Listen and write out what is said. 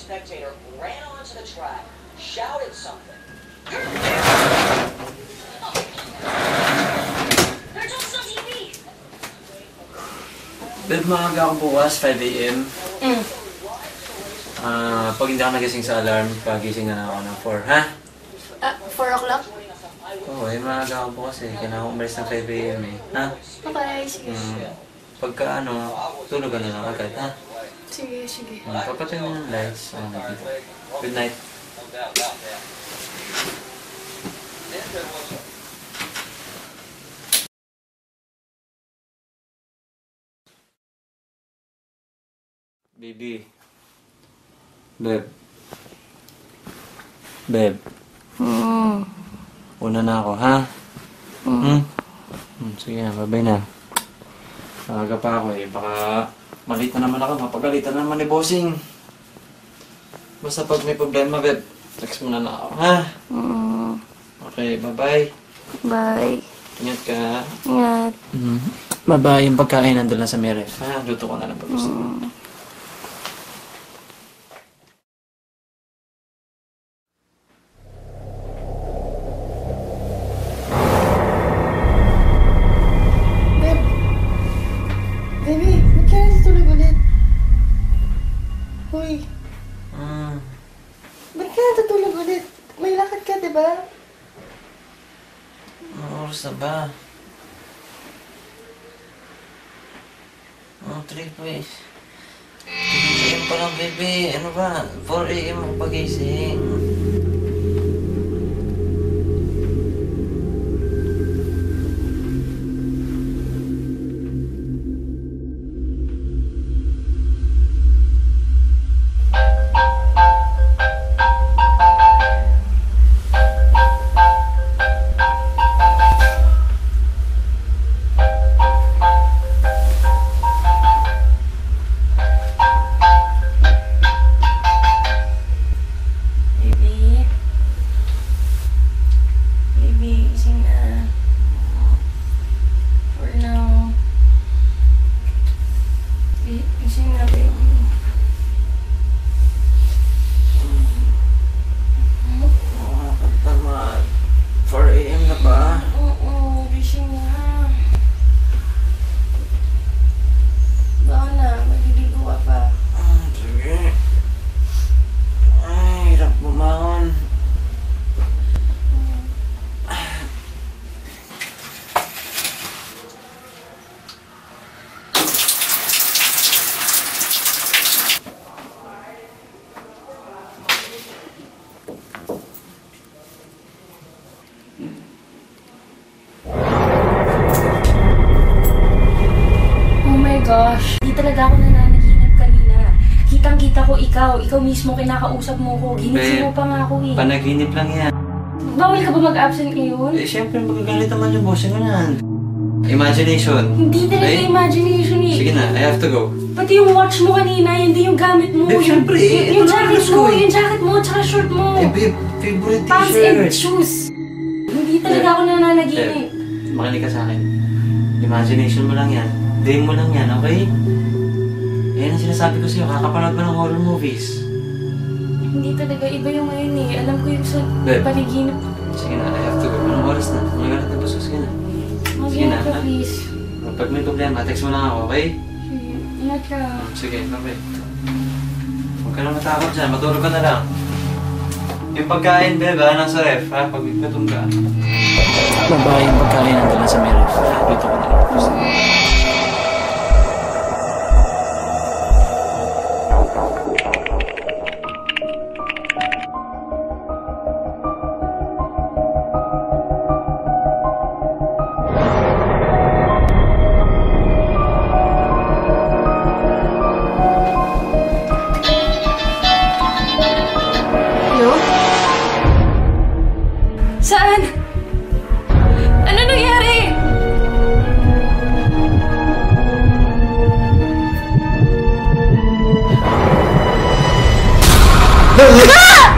spectator ran onto the track, shouted something. They're just on TV! Babe, maaga ako bukas, 5 AM. Pag hindi ako nagising sa alarm, pagising na ako ng 4, ha? 4 o'clock? Oo, maaga ako bukas eh. Kailangan ko umalis ng 5 AM eh. Ha? Okay, sige. Pagka tulog ka na lang agad, ha? Sige, sige. Papatay mo ng lights. Good night. Baby. Babe. Babe. Una na ako, ha? Sige na, babay na. Maaga pa ako eh. Baka malita naman ako. Mapagalitan naman ni Bossing. Basta pag may problema, babe, text mo na ako, ha? Okay, bye-bye. Bye. Ingat ka. Ingat. Bye-bye. Yung pagkain nandun lang sa may ref, ha? Luto ko na lang pag gusto mo. Baby, ba't ka natutulog ulit? Hoy, ba't ka natutulog ulit? May lakad ka, diba? Anong oras na ba? 3 please. 3 AM pa lang, baby. Ano ba? 4 AM ang pagising. Gosh, di talaga ako nananaginip kanina. Kitang-kita ko ikaw mismo kinakausap mo ko. Ginising mo pa nga ako eh. Panaginip lang yan. Bawal ka ba mag-absent ngayon? Eh, syempre magagalit naman yung bossing ko na. Imagination. Hindi talaga imagination eh. Sige na, I have to go. Pati yung watch mo kanina, hindi yung gamit mo. Babe, syempre eh. Yung jacket mo, tsaka short mo. Eh, babe, favorite Pants t-shirt. and shoes. Hindi talaga ako nananaginip. Makinig ka sa akin. Imagination mo lang yan. Dream mo lang yan, okay? Yan ang sinasabi ko sa'yo, kakapanood mo ng horror movies. Hindi talaga, iba yung ngayon eh. Alam ko yung sa Babe. panaginip. Sige na, I have to go. Anong oras na? Magalit na baso, sige na. Sige na, ka, please. Pag may problema, text mo lang ako, okay? Sige, ingat ka. Sige, okay. Huwag ka na matakot dyan, matulog ka na lang. Yung pagkain, babe, nasa ref, ha? Pag gutom ka. Babae yung pagkain nandun lang sa may ref. Luto ko na lang. Saan? Ano nangyari? Ah!